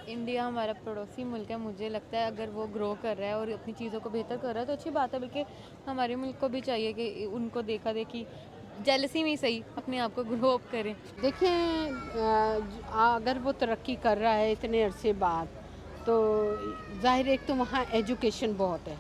India हमारा पड़ोसी मुल्क है। मुझे लगता है अगर वो ग्रो कर रहा है और अपनी चीज़ों को बेहतर कर रहा है तो अच्छी बात है, बल्कि हमारे मुल्क को भी चाहिए कि उनको देखा देखी जेलसी में ही सही अपने आप को ग्रो अप करें। देखें, अगर वो तरक्की कर रहा है इतने अरसे बाद, तो ज़ाहिर है एक तो वहाँ एजुकेशन बहुत है,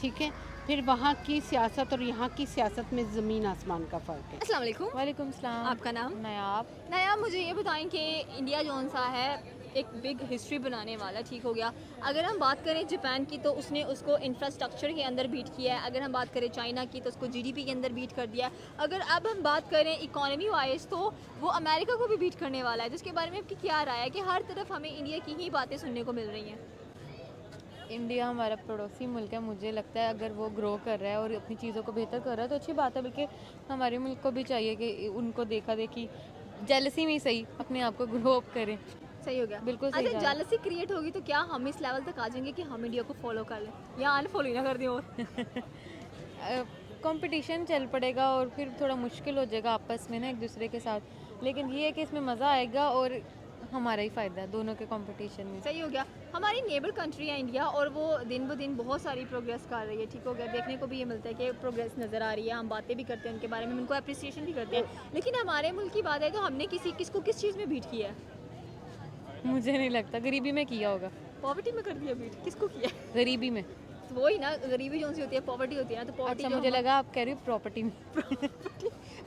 ठीक है। फिर वहाँ की सियासत और यहाँ की सियासत में ज़मीन आसमान का फ़र्क है। अस्सलाम वालेकुम। वालेकुम सलाम। आपका नाम? नायाब। नया मुझे ये बताएं कि इंडिया जौन सा है एक बिग हिस्ट्री बनाने वाला, ठीक हो गया। अगर हम बात करें जापान की तो उसने उसको इंफ्रास्ट्रक्चर के अंदर बीट किया है। अगर हम बात करें चाइना की तो उसको जीडीपी के अंदर बीट कर दिया है। अगर अब हम बात करें इकोनॉमी वाइज तो वो अमेरिका को भी बीट करने वाला है, जिसके बारे में आपकी क्या राय है कि हर तरफ हमें इंडिया की ही बातें सुनने को मिल रही हैं? इंडिया हमारा पड़ोसी मुल्क है। मुझे लगता है अगर वो ग्रो कर रहा है और अपनी चीज़ों को बेहतर कर रहा है तो अच्छी बात है, बल्कि हमारे मुल्क को भी चाहिए कि उनको देखा देखी जेलसी में ही सही अपने आप को ग्रो अप करें। सही हो गया। बिल्कुल सही अच्छा, जा रहा है। जेलसी क्रिएट होगी तो क्या हम इस लेवल तक आ जाएंगे कि हम इंडिया को फॉलो कर लें या अनफॉलो ही ना कर दें? और कंपटीशन चल पड़ेगा और फिर थोड़ा मुश्किल हो जाएगा आपस में ना एक दूसरे के साथ, लेकिन ये है कि इसमें मज़ा आएगा और हमारा ही फ़ायदा है दोनों के कंपटीशन में। सही हो गया। हमारी नेबर कंट्री है इंडिया और वो दिन ब दिन बहुत सारी प्रोग्रेस कर रही है, ठीक हो गया। देखने को भी ये मिलता है कि प्रोग्रेस नज़र आ रही है। हम बातें भी करते हैं उनके बारे में, उनको अप्रिसिएशन भी करते हैं। लेकिन हमारे मुल्क की बात है तो हमने किसको किस चीज़ में बीट किया है? मुझे नहीं लगता, गरीबी में किया होगा। पॉवर्टी में कर दिया बीट। किसको किया है? गरीबी में। तो वही ना, गरीबी जो सी होती है पॉवर्टी होती है ना, तो पॉवर्टी अच्छा, मुझे लगा आप कह रही हो प्रॉपर्टी में।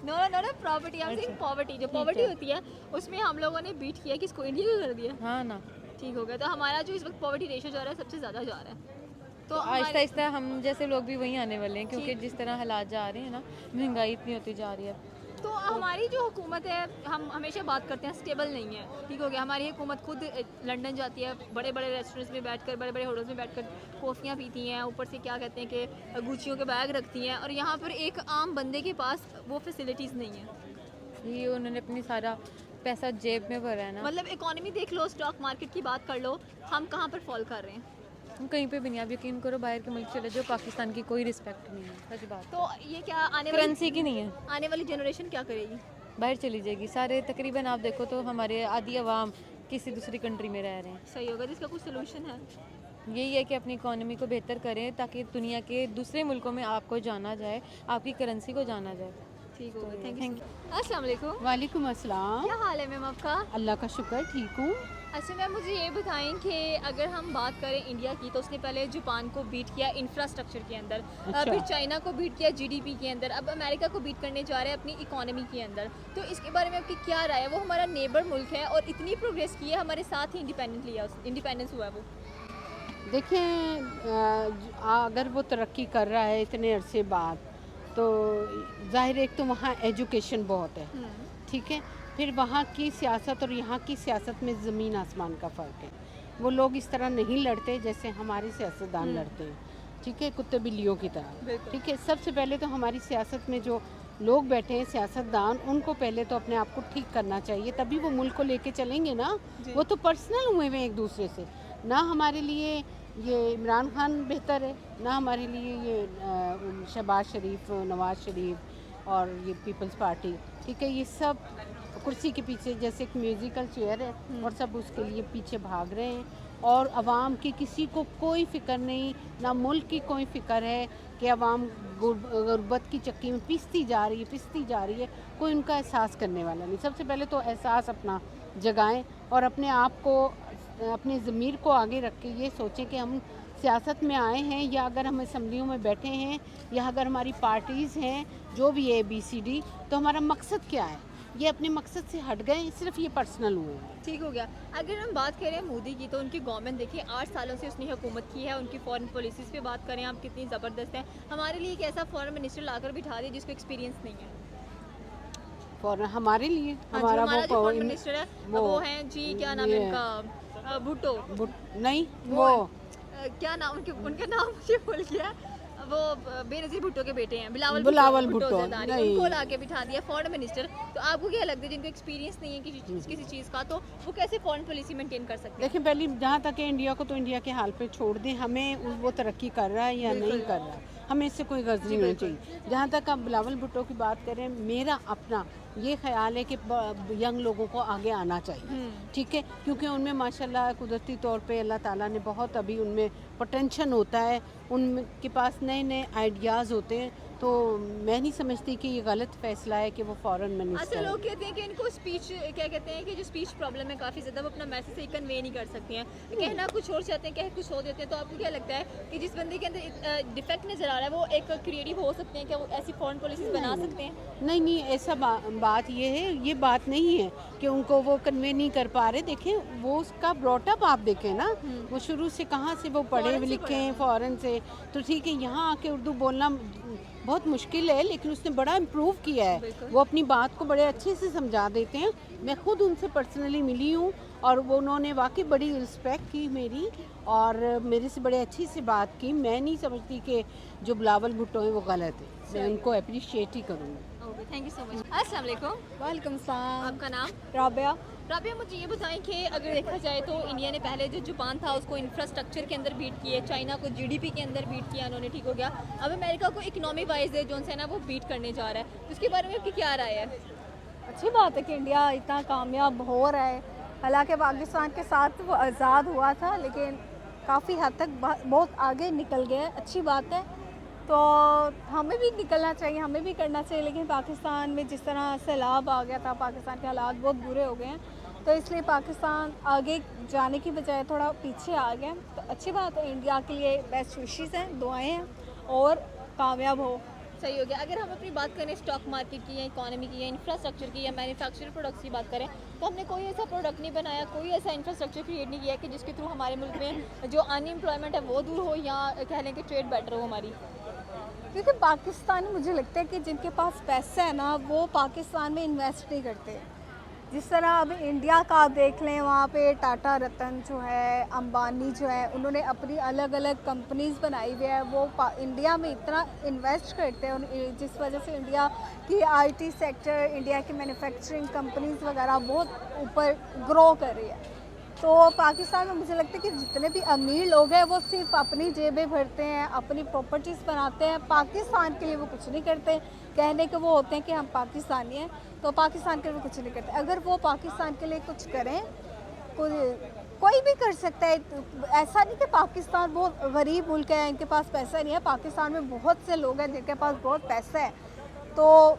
No no no property, I am saying poverty. जो पॉवर्टी है। होती है उसमें हम लोगों ने बीट किया, किसको? इंडिया को कर दिया। हाँ ना। ठीक हो गया। तो हमारा जो इस वक्त पॉवर्टी रेशो जा रहा है सबसे ज़्यादा जा रहा है। तो आहिस्ता आहिस्ता हम जैसे लोग भी वहीं आने वाले हैं, क्योंकि जिस तरह हालात जा रहे हैं ना, महंगाई इतनी होती जा रही है। तो हमारी जो हुकूमत है, हम हमेशा बात करते हैं स्टेबल नहीं है, ठीक हो गया। हमारी हुकूमत खुद लंदन जाती है, बड़े बड़े रेस्टोरेंट्स में बैठकर, बड़े बड़े होटल्स में बैठकर कॉफ़ियाँ पीती हैं, ऊपर से क्या कहते हैं कि गुचियों के बैग रखती हैं, और यहाँ पर एक आम बंदे के पास वो फैसिलिटीज़ नहीं है। ये उन्होंने अपनी सारा पैसा जेब में भरा है ना। मतलब इकोनॉमी देख लो, स्टॉक मार्केट की बात कर लो, हम कहाँ पर फॉल कर रहे हैं? हम कहीं पे भी नहीं, आप यकीन करो बाहर के मुल्क चले जाओ, पाकिस्तान की कोई रिस्पेक्ट नहीं है, सच बात। तो ये क्या करेंसी की नहीं है। आने वाली जनरेशन क्या करेगी? बाहर चली जाएगी। सारे तकरीबन आप देखो तो हमारे आधी अवाम किसी दूसरी कंट्री में रह रहे हैं। सही होगा। तो इसका कुछ सोल्यूशन है? यही है कि अपनी इकोनॉमी को बेहतर करें ताकि दुनिया के दूसरे मुल्कों में आपको जाना जाए, आपकी करेंसी को जाना जाए। ठीक होगा। Thank thank you. अस्सलाम वालेकुम। वालेकुम अस्सलाम। क्या हाल है मैम आपका? अल्लाह का शुक्र, ठीक हूँ। अच्छा मैम, मुझे ये बताएं कि अगर हम बात करें इंडिया की तो उसने पहले जापान को बीट किया इंफ्रास्ट्रक्चर के अंदर, अच्छा। फिर चाइना को बीट किया जीडीपी के अंदर, अब अमेरिका को बीट करने जा रहे हैं अपनी इकोनॉमी के अंदर। तो इसके बारे में आपकी क्या राय है? वो हमारा नेबर मुल्क है और इतनी प्रोग्रेस की है, हमारे साथ ही इंडिपेंडेंस हुआ है वो। देखें, अगर वो तरक्की कर रहा है इतने अरसे बाद, तो ज़ाहिर है एक तो वहाँ एजुकेशन बहुत है, ठीक है। फिर वहाँ की सियासत और यहाँ की सियासत में ज़मीन आसमान का फ़र्क है। वो लोग इस तरह नहीं लड़ते जैसे हमारे सियासतदान लड़ते हैं, ठीक है, कुत्ते बिल्लियों की तरह, ठीक है। सबसे पहले तो हमारी सियासत में जो लोग बैठे हैं सियासतदान, उनको पहले तो अपने आप को ठीक करना चाहिए, तभी वो मुल्क को लेके चलेंगे ना। वो तो पर्सनल हुए हुए एक दूसरे से। ना हमारे लिए ये इमरान खान बेहतर है, ना हमारे लिए ये शहबाज शरीफ, नवाज़ शरीफ और ये पीपल्स पार्टी, ठीक है। ये सब कुर्सी के पीछे जैसे एक म्यूज़िकल चेयर है और सब उसके लिए पीछे भाग रहे हैं, और आवाम की किसी को कोई फ़िक्र नहीं, ना मुल्क की कोई फ़िक्र है कि आवाम गुर्बत की चक्की में पिसती जा रही है, कोई उनका एहसास करने वाला नहीं। सबसे पहले तो एहसास अपना जगाएं और अपने आप को, अपने ज़मीर को आगे रख के ये सोचें कि हम सियासत में आए हैं, या अगर हम असम्बलियों में बैठे हैं, या अगर हमारी पार्टीज़ हैं जो भी ABCD, तो हमारा मकसद क्या है। ये अपने मकसद से हट गए, सिर्फ ये पर्सनल हुए हैं। ठीक हो गया। अगर हम बात करें मोदी की तो उनकी गवर्नमेंट देखिए 8 सालों से उसने हुकूमत की है। उनकी फॉरेन पॉलिसीज़ पे बात करें आप, कितनी ज़बरदस्त है। हमारे लिए एक ऐसा फॉरेन मिनिस्टर लाकर बिठा दिया जिसको एक्सपीरियंस नहीं है। फॉरन हमारे लिए हाँ जी, हमारा जो फॉरेन मिनिस्टर है वो हैं जी, क्या नाम है उनका? भुट्टो। नहीं, वो क्या नाम उनका नाम मुझे भूल गया। वो बेनज़ीर भुट्टो के बेटे हैं, बिलावल भुट्टो, ज़रदारी, नहीं। उनको लाके बिठा दिया फॉरेन मिनिस्टर। तो आपको क्या लगता है जिनको एक्सपीरियंस नहीं है किसी चीज़ का, तो वो कैसे फॉरेन पॉलिसी मेंटेन कर सकते हैं? देखिए, पहले जहाँ तक है इंडिया को तो इंडिया के हाल पे छोड़ दें, हमें वो तरक्की कर रहा है या नहीं कर रहा है। हमें इससे कोई गर्ज नहीं होनी चाहिए। जहाँ तक आप बिलावल भुट्टो की बात करें, मेरा अपना ये ख्याल है कि यंग लोगों को आगे आना चाहिए, ठीक है, क्योंकि उनमें माशाल्लाह कुदरती तौर पे अल्लाह ताला ने बहुत अभी उनमें पोटेंशियल होता है, उनके पास नए नए आइडियाज़ होते हैं। तो मैं नहीं समझती कि ये गलत फैसला है कि वो फॉरेन अच्छा, मिनिस्टर लोग कहते हैं कि इनको स्पीच, क्या कहते हैं कि जो स्पीच प्रॉब्लम है काफ़ी ज़्यादा, वो अपना मैसेज सही कन्वे नहीं कर सकती हैं, कहना कुछ और चाहते हैं, कह कुछ और देते हैं। तो आपको क्या लगता है कि जिस बंदे के अंदर डिफेक्ट नज़र आ रहा है वो एक क्रिएटिव हो सकते हैं, क्या वो ऐसी फॉरेन पॉलिसीज बना सकते हैं? नहीं नहीं, ऐसा बात ये है, ये बात नहीं है कि उनको वो कन्वे नहीं कर पा रहे। देखें वो उसका ब्रॉटअप आप देखें ना, वो शुरू से कहाँ से वो पढ़े फॉरेन से लिखे पढ़ा हैं, फॉरेन से। तो ठीक है, यहाँ आके उर्दू बोलना बहुत मुश्किल है, लेकिन उसने बड़ा इम्प्रूव किया है। बिल्कुल। वो अपनी बात को बड़े अच्छे से समझा देते हैं। मैं खुद उनसे पर्सनली मिली हूँ और वो उन्होंने वाकई बड़ी रिस्पेक्ट की मेरी, और मेरे से बड़े अच्छी से बात की। मैं नहीं समझती कि जो बिलावल भुट्टो है वो गलत है, मैं उनको अप्रिशिएट ही करूँगी। Okay, thank you so much. अस्सलाम वालेकुम। वालेकुम सलाम। आपका नाम? राबिया। राबिया, मुझे ये बताएं कि अगर देखा जाए तो इंडिया ने पहले जो जापान था उसको इंफ्रास्ट्रक्चर के अंदर बीट किए, चाइना को जीडीपी के अंदर बीट किया उन्होंने, ठीक हो गया। अब अमेरिका को इकोनॉमी वाइज जो है ना वो बीट करने जा रहा है, तो उसके बारे में आपकी क्या राय है? अच्छी बात है कि इंडिया इतना कामयाब हो रहा है। हालांकि पाकिस्तान के साथ वो आज़ाद हुआ था, लेकिन काफ़ी हद तक बहुत आगे निकल गया है, अच्छी बात है। तो हमें भी निकलना चाहिए, हमें भी करना चाहिए, लेकिन पाकिस्तान में जिस तरह सैलाब आ गया था, पाकिस्तान के हालात बहुत बुरे हो गए हैं, तो इसलिए पाकिस्तान आगे जाने की बजाय थोड़ा पीछे आ गया। तो अच्छी बात है, इंडिया के लिए बेस्ट विशेज़ हैं, दुआएं हैं, और कामयाब हो। सही हो गया। अगर हम अपनी बात करें स्टॉक मार्केट की, या इकोनॉमी की, या इंफ्रास्ट्रक्चर की, या मैन्युफैक्चर प्रोडक्ट्स की बात करें, तो हमने कोई ऐसा प्रोडक्ट नहीं बनाया, कोई ऐसा इंफ्रास्ट्रक्चर क्रिएट नहीं किया कि जिसके थ्रू हमारे मुल्क में जो अनएम्प्लॉयमेंट है वो दूर हो, या कह लें कि ट्रेड बेटर हो हमारी। क्योंकि पाकिस्तान, मुझे लगता है कि जिनके पास पैसा है ना, वो पाकिस्तान में इन्वेस्ट नहीं करते। जिस तरह अब इंडिया का आप देख लें, वहाँ पे टाटा रतन जो है, अंबानी जो है, उन्होंने अपनी अलग अलग कंपनीज बनाई हुई है, वो इंडिया में इतना इन्वेस्ट करते हैं, जिस वजह से इंडिया की आईटी सेक्टर, इंडिया की मैन्युफैक्चरिंग कंपनीज वगैरह बहुत ऊपर ग्रो कर रही है। तो पाकिस्तान में मुझे लगता है कि जितने भी अमीर लोग हैं वो सिर्फ अपनी जेबें भरते हैं, अपनी प्रॉपर्टीज़ बनाते हैं, पाकिस्तान के लिए वो कुछ नहीं करते। कहने के वो होते हैं कि हम पाकिस्तानी हैं, तो पाकिस्तान के लिए वो कुछ नहीं करते। अगर वो पाकिस्तान के लिए कुछ करें, कोई भी कर सकता है। ऐसा नहीं कि पाकिस्तान बहुत गरीब मुल्क है, इनके पास पैसा नहीं है। पाकिस्तान में बहुत से लोग हैं जिनके पास बहुत पैसा है, तो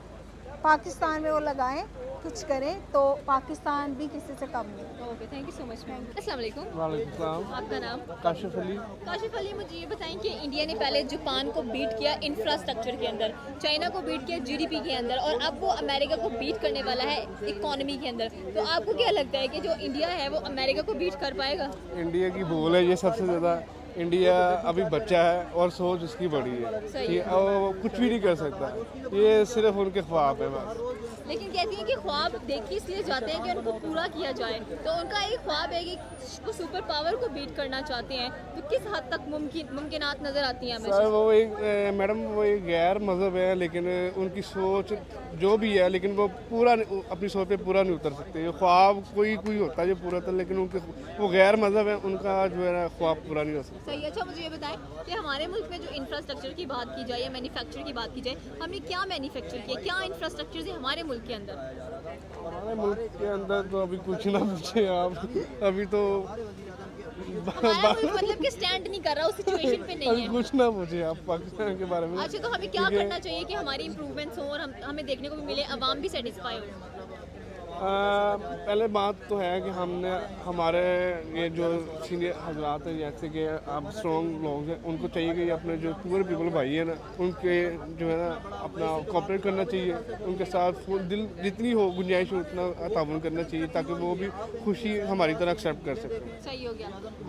पाकिस्तान में वो लगाएं, कुछ करें, तो पाकिस्तान भी किसी से कम नहीं। Okay, thank you so much ma'am. अस्सलाम वालेकुम। वालेकुम सलाम। आपका नाम? काशिफ अली। काशिफ अली, मुझे ये बताएं कि इंडिया ने पहले जापान को बीट किया इंफ्रास्ट्रक्चर के अंदर, चाइना को बीट किया जीडीपी के अंदर, और अब वो अमेरिका को बीट करने वाला है इकोनॉमी के अंदर। तो आपको क्या लगता है कि जो इंडिया है वो अमेरिका को बीट कर पाएगा? इंडिया की भूल है ये सबसे ज़्यादा। इंडिया अभी बच्चा है और सोच उसकी बड़ी है सही कि अब वो कुछ भी नहीं कर सकता, ये सिर्फ उनके ख्वाब है बस। लेकिन कहती हैं कि ख्वाब देख के इसलिए जाते हैं कि उनको पूरा किया जाए, तो उनका एक ख्वाब है कि वो सुपर पावर को बीट करना चाहते हैं, तो किस हद तक मुमकिनात नज़र आती हैं सर हमें? वो एक मैडम वो एक गैर मज़हब है, लेकिन उनकी सोच जो भी है, लेकिन वो पूरा अपनी सोच पे पूरा नहीं उतर सकते। ये ख्वाब कोई होता है जो पूरा था, लेकिन उनके वो गैर मज़हब है, उनका जो है ना ख्वाब पूरा नहीं हो सकता। सही। अच्छा, मुझे ये बताएं कि हमारे मुल्क में जो इंफ्रास्ट्रक्चर की बात की जाए या मैन्युफैक्चर की बात की जाए, हमने क्या मैन्युफैक्चर किया, क्या इंफ्रास्ट्रक्चर है हमारे मुल्क के अंदर? हमारे मुल्क के अंदर तो अभी कुछ ना पूछे आप, अभी तो हमारा मुल्क मतलब कि स्टैंड नहीं कर रहा, उस सिचुएशन पे नहीं अभी है। कुछ ना पूछे आप पाकिस्तान के बारे में। अच्छा, तो हमें क्या करना चाहिए कि हमारी इंप्रूवमेंट्स हों और हमें देखने को भी मिले, अवाम भी सेटिस्फाई हो? पहले बात तो है कि हमने हमारे ये जो सीनियर हजरात हैं, जैसे कि आप स्ट्रॉन्ग लोग हैं, उनको चाहिए कि अपने जो पुअर पीपल भाई हैं ना, उनके जो है ना अपना कोऑपरेट करना चाहिए, उनके साथ दिल जितनी हो गुंजाइश हो उतना ताउन करना चाहिए, ताकि वो भी खुशी हमारी तरह एक्सेप्ट कर सकें। सही हो गया।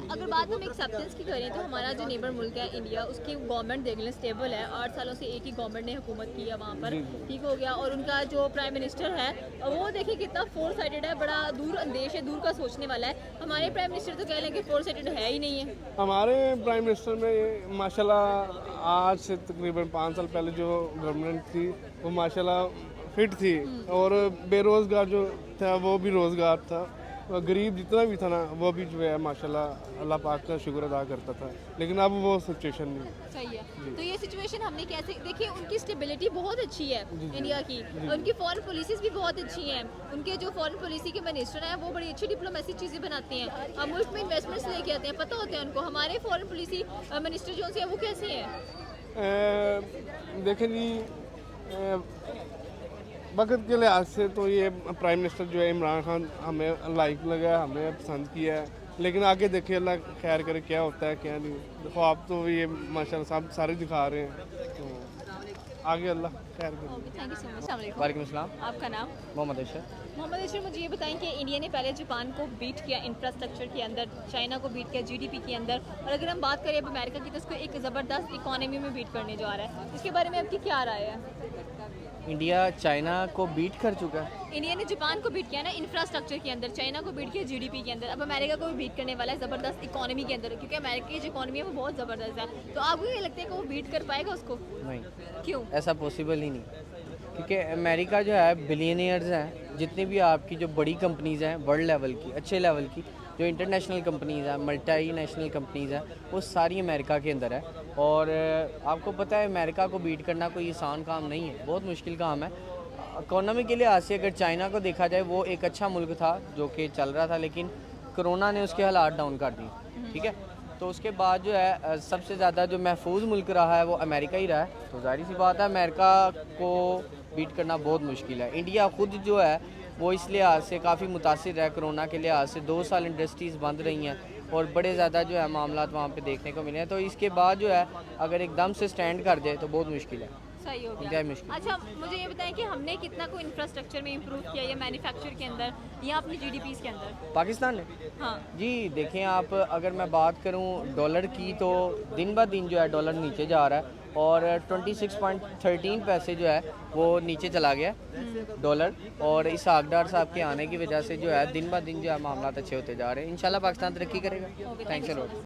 अगर बात हम एक्सेप्टेंस की करें तो हमारा जो नेबर मुल्क है इंडिया, उसकी गवर्नमेंट देख लें स्टेबल है, 8 सालों से एक ही गवर्नमेंट ने हुकूमत की है वहाँ पर, ठीक हो गया। और उनका जो प्राइम मिनिस्टर है वो देखिए कितना फोर साइडेड है, बड़ा दूर अंदेश है, दूर का सोचने वाला है। हमारे प्राइम मिनिस्टर तो कह लें कि फोर साइडेड है ही नहीं है। हमारे प्राइम मिनिस्टर में माशाल्लाह आज से तकरीबन 5 साल पहले जो गवर्नमेंट थी वो माशाल्लाह फिट थी, और बेरोज़गार जो था वो भी रोज़गार था। गरीब जितना भी था ना वो भी जो है माशाल्लाह अल्लाह पाक का शुक्र अदा करता था, लेकिन अब वो सिचुएशन नहीं है। सही है। तो ये सिचुएशन हमने कैसे देखिए, उनकी स्टेबिलिटी बहुत अच्छी है इंडिया की, उनकी फॉरेन पॉलिसीज भी बहुत अच्छी हैं, उनके जो फॉरेन पॉलिसी के मिनिस्टर हैं वो बड़ी अच्छी डिप्लोमेसी चीज़ें बनाते हैं, अब मुल्क में इन्वेस्टमेंट्स लेके आते हैं, पता होता है उनको। हमारे फॉरेन पॉलिसी मिनिस्टर जो हैं वो कैसे हैं? देखें जी, वक्त के लिहाज से तो ये प्राइम मिनिस्टर जो है इमरान खान हमें लाइक लगा, हमें पसंद किया है, लेकिन आगे देखिए अल्लाह खैर करे क्या होता है क्या नहीं। देखो आप तो ये माशाल्लाह सब सारे दिखा रहे हैं, तो आगे अल्लाह खैर करे। Thank you so much. अस्सलाम वालेकुम। वालेकुम अस्सलाम। आपका नाम? मोहम्मद अशर। मोहम्मद अशर, मुझे ये बताएं कि इंडिया ने पहले जापान को बीट किया इंफ्रास्ट्रक्चर के अंदर, चाइना को बीट किया जीडीपी के अंदर, और अगर हम बात करें अब अमेरिका की तो उसको एक ज़बरदस्त इकोनॉमी में बीट करने जा रहा है, इसके बारे में आपकी क्या राय है? इंडिया चाइना को बीट कर चुका है। इंडिया ने जापान को बीट किया ना इंफ्रास्ट्रक्चर के अंदर, चाइना को बीट किया जीडीपी के अंदर, अब अमेरिका को भी बीट करने वाला है ज़बरदस्त इकोनॉमी के अंदर, क्योंकि अमेरिका की जो इकोनॉमी है वो बहुत ज़बरदस्त है। तो आपको ये लगता है कि वो बीट कर पाएगा उसको? नहीं, क्यों? ऐसा पॉसिबल ही नहीं, क्योंकि अमेरिका जो है बिलियनियर्स हैं, जितनी भी आपकी जो बड़ी कंपनीज़ हैं वर्ल्ड लेवल की, अच्छे लेवल की, जो इंटरनेशनल कंपनीज़ हैं, मल्टी नेशनल कंपनीज़ हैं, वो सारी अमेरिका के अंदर है। और आपको पता है अमेरिका को बीट करना कोई आसान काम नहीं है, बहुत मुश्किल काम है। इकोनॉमी के लिहाज से अगर चाइना को देखा जाए, वो एक अच्छा मुल्क था जो कि चल रहा था, लेकिन कोरोना ने उसके हालात डाउन कर दिए, ठीक है। तो उसके बाद जो है सबसे ज़्यादा जो महफूज मुल्क रहा है वो अमेरिका ही रहा है। तो जाहिर सी बात है अमेरिका को बीट करना बहुत मुश्किल है। इंडिया खुद जो है वो इस लिहाज से काफ़ी मुतासिर है, कोरोना के लिहाज से 2 साल इंडस्ट्रीज़ बंद रही हैं और बड़े ज़्यादा जो है मामला वहाँ पे देखने को मिले हैं। तो इसके बाद जो है अगर एकदम से स्टैंड कर जाए तो बहुत मुश्किल है, सही हो इंतहाई गया। मुश्किल। अच्छा, मुझे ये बताएं कि हमने कितना को इंफ्रास्ट्रक्चर में इम्प्रूव किया या मैन्युफैक्चर के अंदर या अपनी जीडीपीज़ के अंदर? पाकिस्तान ने हाँ, जी देखें आप, अगर मैं बात करूं डॉलर की तो दिन ब दिन जो है डॉलर नीचे जा रहा है और 26.13 पैसे जो है वो नीचे चला गया डॉलर। और इस आगडार साहब के आने की वजह से जो है दिन ब दिन जो है मामला अच्छे होते जा रहे हैं। इंशाल्लाह पाकिस्तान तरक्की करेगा। Thanks a lot.